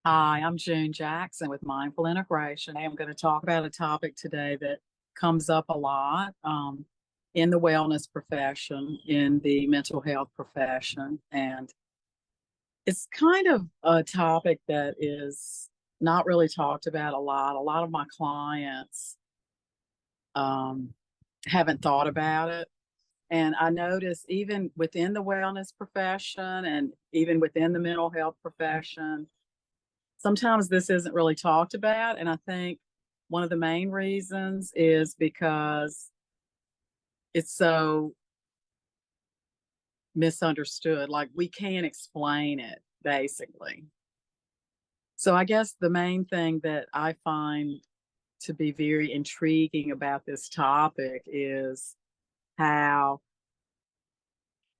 Hi, I'm June Jackson with Mindful Integration. I'm going to talk about a topic today that comes up a lot in the wellness profession, in the mental health profession. And it's kind of a topic that is not really talked about a lot. A lot of my clients um, haven't thought about it. And I notice even within the wellness profession and even within the mental health profession, sometimes this isn't really talked about. And I think one of the main reasons is because it's so misunderstood. Like we can't explain it, basically. So I guess the main thing that I find to be very intriguing about this topic is how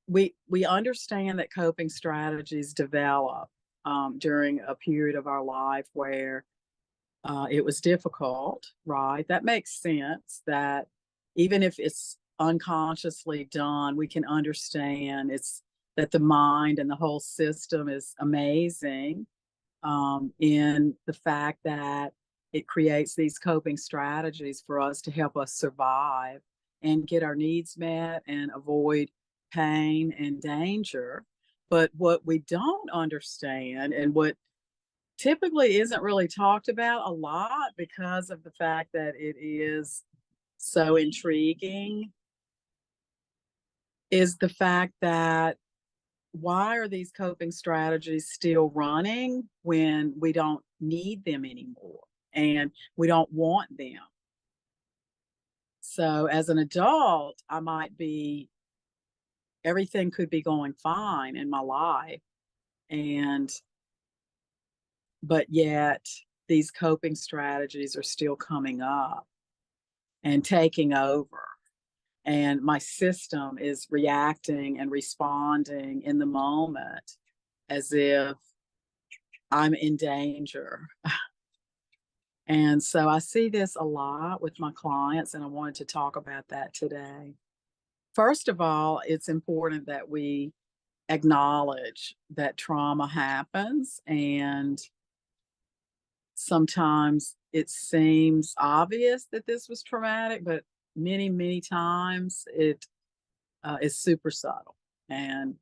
we understand that coping strategies develop during a period of our life where it was difficult, right? That makes sense that even if it's unconsciously done, we can understand it's that the mind and the whole system is amazing in the fact that it creates these coping strategies for us to help us survive and get our needs met and avoid pain and danger. But what we don't understand and what typically isn't really talked about a lot because of the fact that it is so intriguing is the fact that why are these coping strategies still running when we don't need them anymore and we don't want them? So, as an adult, I might be, everything could be going fine in my life. And, but yet these coping strategies are still coming up and taking over. And my system is reacting and responding in the moment as if I'm in danger. And so I see this a lot with my clients, and I wanted to talk about that today. First of all, it's important that we acknowledge that trauma happens, and sometimes it seems obvious that this was traumatic, but many, many times it is super subtle. And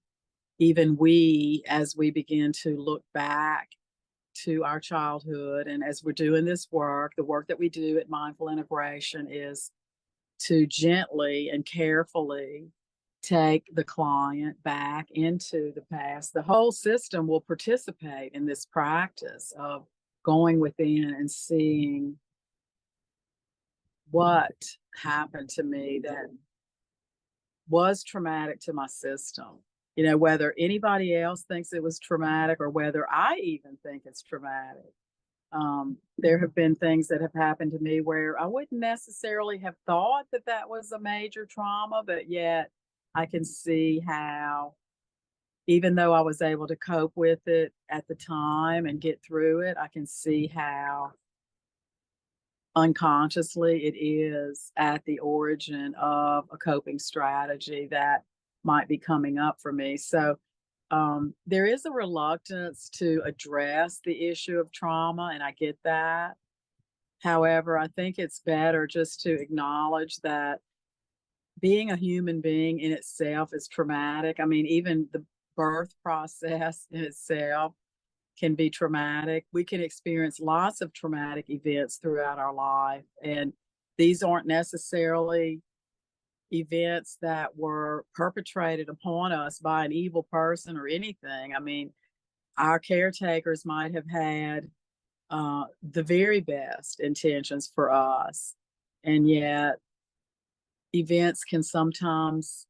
even we, as we begin to look back to our childhood, and as we're doing this work, the work that we do at Mindful Integration is to gently and carefully take the client back into the past. The whole system will participate in this practice of going within and seeing what happened to me that was traumatic to my system. You know, whether anybody else thinks it was traumatic or whether I even think it's traumatic. There have been things that have happened to me where I wouldn't necessarily have thought that that was a major trauma, but yet I can see how, even though I was able to cope with it at the time and get through it, I can see how unconsciously it is at the origin of a coping strategy that might be coming up for me. So there is a reluctance to address the issue of trauma, and I get that. However, I think it's better just to acknowledge that being a human being in itself is traumatic. I mean, even the birth process in itself can be traumatic. We can experience lots of traumatic events throughout our life, and these aren't necessarily events that were perpetrated upon us by an evil person or anything. I mean, our caretakers might have had the very best intentions for us, and yet events can sometimes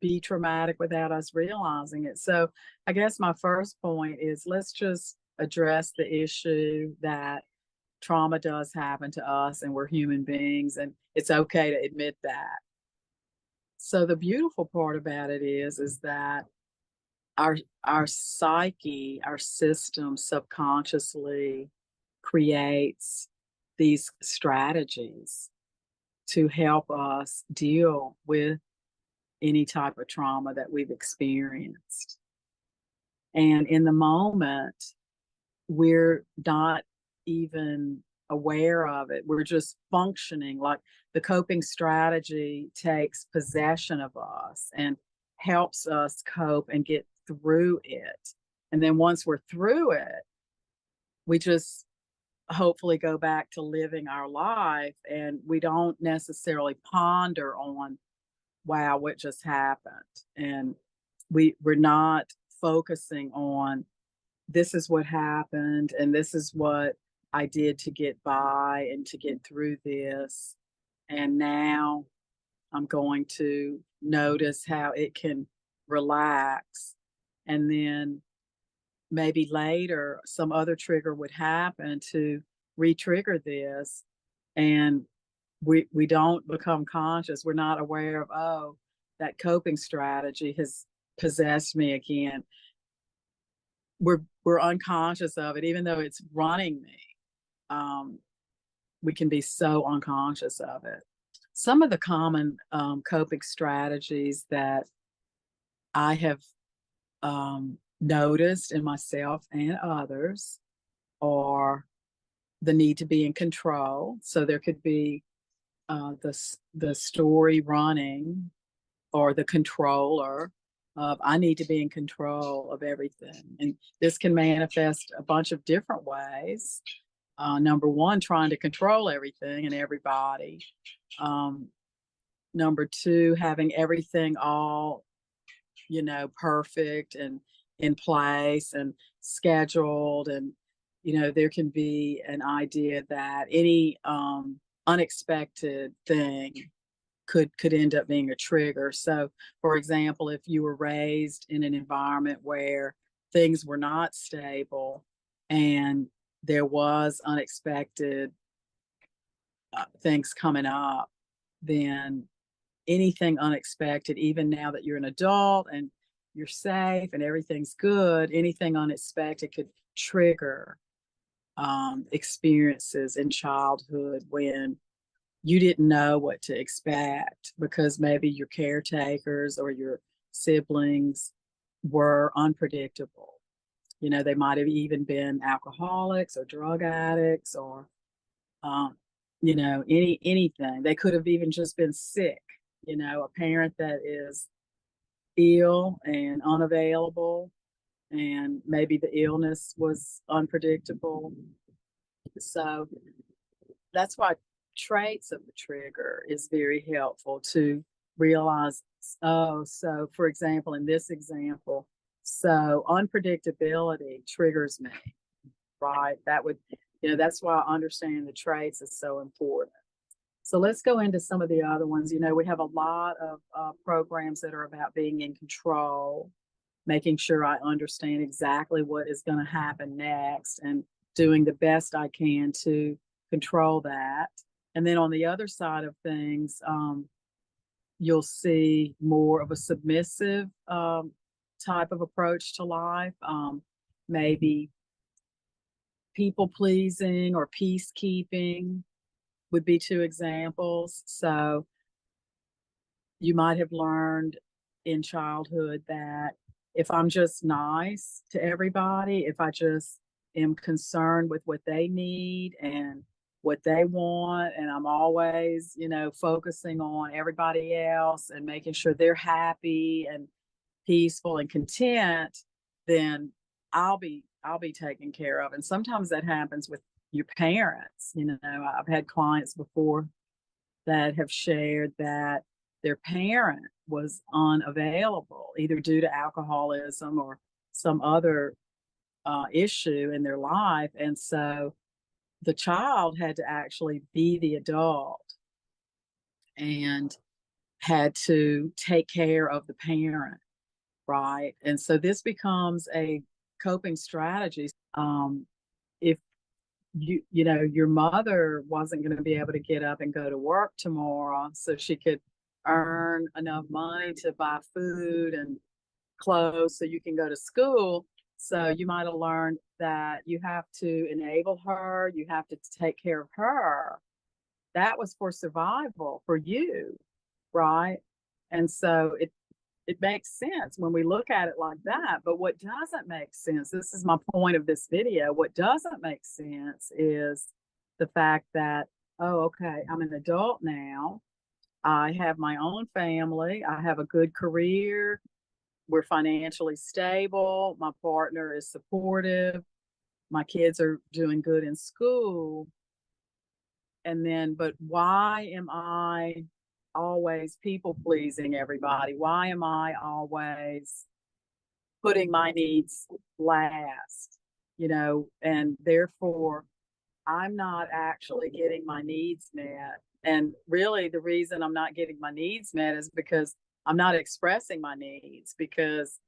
be traumatic without us realizing it. So, I guess my first point is let's just address the issue that trauma does happen to us and we're human beings, and it's okay to admit that. So the beautiful part about it is that our our psyche, our system subconsciously creates these strategies to help us deal with any type of trauma that we've experienced. And in the moment, we're not even aware of it. We're just functioning like the coping strategy takes possession of us and helps us cope and get through it. And then once we're through it, we just hopefully go back to living our life, and we don't necessarily ponder on, wow, what just happened. And we're not focusing on, this is what happened and this is what I did to get by and to get through this. And now I'm going to notice how it can relax. And then maybe later some other trigger would happen to re-trigger this. And we don't become conscious. We're not aware of, oh, that coping strategy has possessed me again. We're unconscious of it, even though it's running me. We can be so unconscious of it. Some of the common coping strategies that I have noticed in myself and others are the need to be in control. So there could be the story running, or the controller of, I need to be in control of everything. And this can manifest a bunch of different ways. Number one, trying to control everything and everybody. Number two, having everything all, perfect and in place and scheduled. And, there can be an idea that any unexpected thing could end up being a trigger. So, for example, if you were raised in an environment where things were not stable and there was unexpected things coming up, then anything unexpected, even now that you're an adult and you're safe and everything's good, anything unexpected could trigger experiences in childhood when you didn't know what to expect, because maybe your caretakers or your siblings were unpredictable. They might have even been alcoholics or drug addicts, or anything. They could have even just been sick. A parent that is ill and unavailable, and maybe the illness was unpredictable. So that's why traits of the trigger is very helpful to realize. Oh, so for example, in this example, so unpredictability triggers me, right? That's why understanding the traits is so important. So let's go into some of the other ones. We have a lot of programs that are about being in control, making sure I understand exactly what is going to happen next and doing the best I can to control that. And then on the other side of things, you'll see more of a submissive type of approach to life. Maybe people pleasing or peacekeeping would be two examples. So you might have learned in childhood that if I'm just nice to everybody, if I just am concerned with what they need and what they want, and I'm always, focusing on everybody else and making sure they're happy and peaceful and content, then I'll be taken care of. And sometimes that happens with your parents. I've had clients before that have shared that their parent was unavailable, either due to alcoholism or some other issue in their life. And so the child had to actually be the adult and had to take care of the parent, right? And so this becomes a coping strategy. If your mother wasn't going to be able to get up and go to work tomorrow so she could earn enough money to buy food and clothes so you can go to school. So you might have learned that you have to enable her, you have to take care of her. That was for survival for you, right? And so it makes sense when we look at it like that. But what doesn't make sense, this is my point of this video, what doesn't make sense is the fact that, oh, okay, I'm an adult now. I have my own family. I have a good career. We're financially stable. My partner is supportive. My kids are doing good in school. And then, but why am I always people pleasing everybody? Why am I always putting my needs last? And therefore I'm not actually getting my needs met. And really, the reason I'm not getting my needs met is because I'm not expressing my needs, because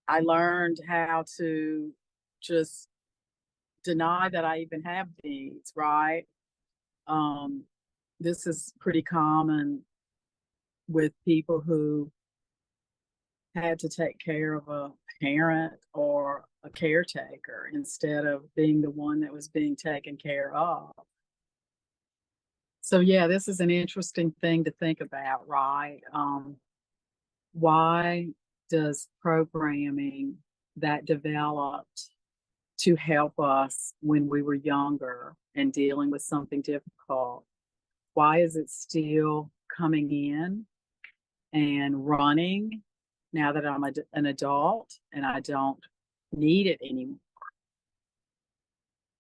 I learned how to just deny that I even have needs, right? Um, this is pretty common with people who had to take care of a parent or a caretaker instead of being the one that was being taken care of. So, yeah, this is an interesting thing to think about, right? Why does programming that developed to help us when we were younger and dealing with something difficult, why is it still coming in and running now that I'm an adult and I don't need it anymore?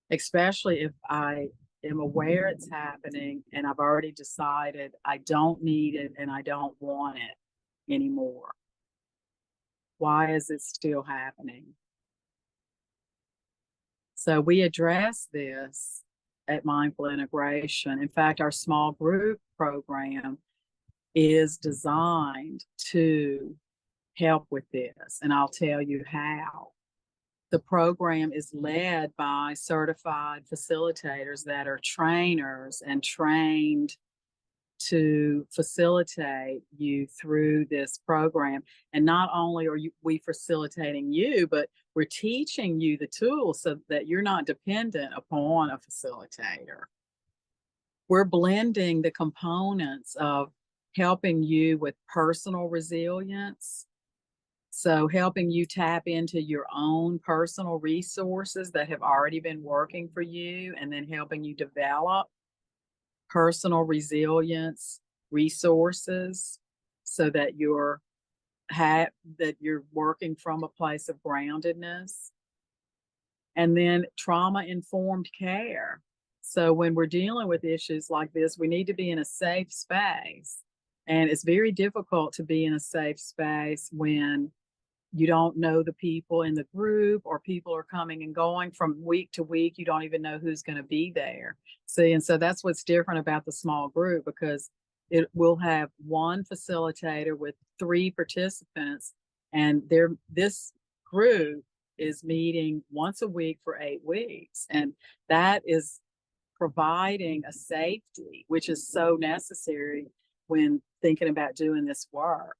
Especially if I am aware it's happening and I've already decided I don't need it and I don't want it anymore. Why is it still happening? So we address this at Mindful Integration. In fact, our small group program is designed to help with this, and I'll tell you how. The program is led by certified facilitators that are trainers and trained to facilitate you through this program. And not only are we facilitating you, but we're teaching you the tools so that you're not dependent upon a facilitator. We're blending the components of helping you with personal resilience. So helping you tap into your own personal resources that have already been working for you, and then helping you develop personal resilience resources so that you're working from a place of groundedness. And then trauma informed care. So when we're dealing with issues like this, we need to be in a safe space. And it's very difficult to be in a safe space when you don't know the people in the group, or people are coming and going from week to week. You don't even know who's going to be there. See, and so that's what's different about the small group, because it will have one facilitator with 3 participants, and this group is meeting once a week for 8 weeks. And that is providing a safety, which is so necessary when thinking about doing this work.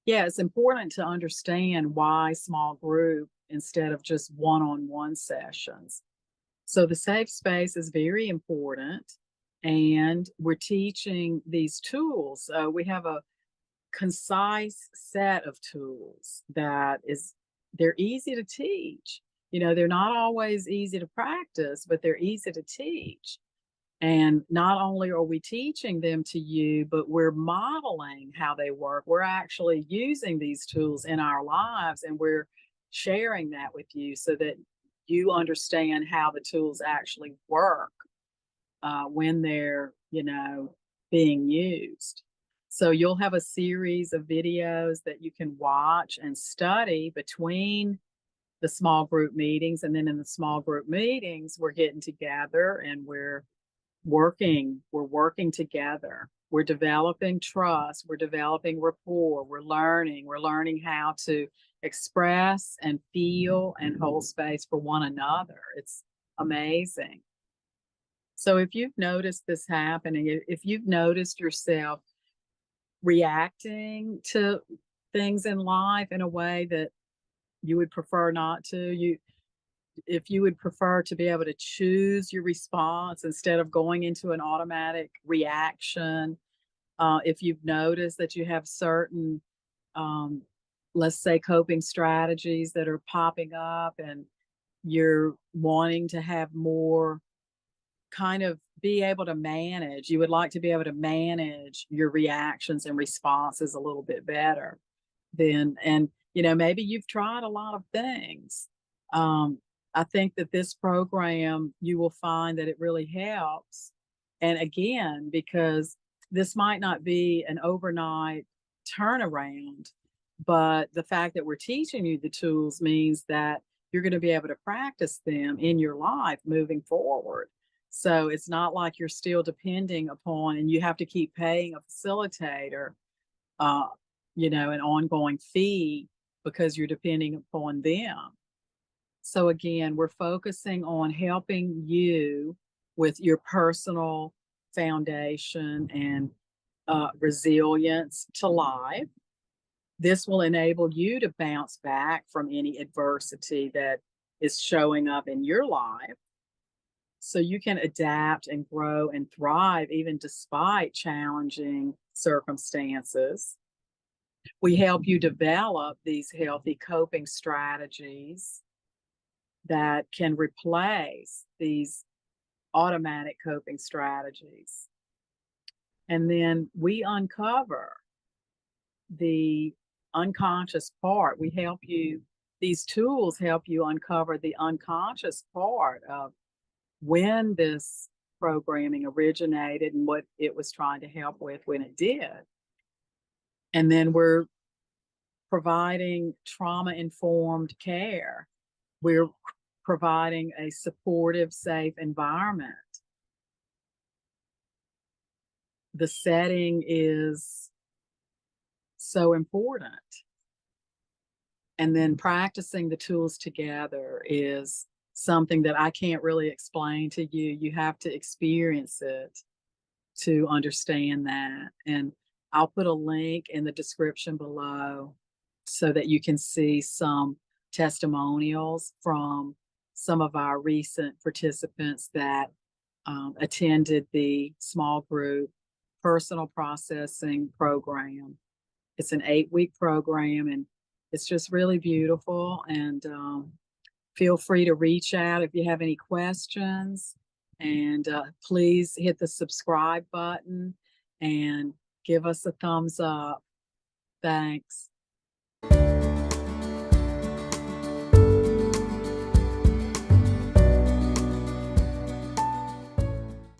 Yeah, it's important to understand why small group instead of just one-on-one sessions. So the safe space is very important, and we're teaching these tools. We have a concise set of tools they're easy to teach. They're not always easy to practice, but they're easy to teach. And not only are we teaching them to you, but we're modeling how they work. We're actually using these tools in our lives, and we're sharing that with you so that you understand how the tools actually work when they're, being used. So you'll have a series of videos that you can watch and study between the small group meetings. And then in the small group meetings, we're getting together and we're working together. We're developing trust, we're developing rapport, we're learning how to express and feel and hold space for one another. It's amazing. So if you've noticed this happening, if you've noticed yourself reacting to things in life in a way that you would prefer not to, if you would prefer to be able to choose your response instead of going into an automatic reaction, If you've noticed that you have certain, um, let's say, coping strategies that are popping up and you're wanting to have more kind of be able to manage, you would like to be able to manage your reactions and responses a little bit better, then, and maybe you've tried a lot of things. um, I think that this program, you will find that it really helps. And again, because this might not be an overnight turnaround, but the fact that we're teaching you the tools means that you're going to be able to practice them in your life moving forward. So it's not like you're still depending upon and you have to keep paying a facilitator, uh, an ongoing fee because you're depending upon them. So again, we're focusing on helping you with your personal foundation and resilience to life. This will enable you to bounce back from any adversity that is showing up in your life so you can adapt and grow and thrive even despite challenging circumstances. We help you develop these healthy coping strategies that can replace these automatic coping strategies. And then we uncover the unconscious part. These tools help you uncover the unconscious part of when this programming originated and what it was trying to help with when it did. And then we're providing trauma informed care. We're providing a supportive, safe environment. The setting is so important. And then practicing the tools together is something that I can't really explain to you. You have to experience it to understand that. And I'll put a link in the description below so that you can see some testimonials from some of our recent participants that attended the small group personal processing program. It's an 8-week program and it's just really beautiful. And feel free to reach out if you have any questions. And please hit the subscribe button and give us a thumbs up. Thanks.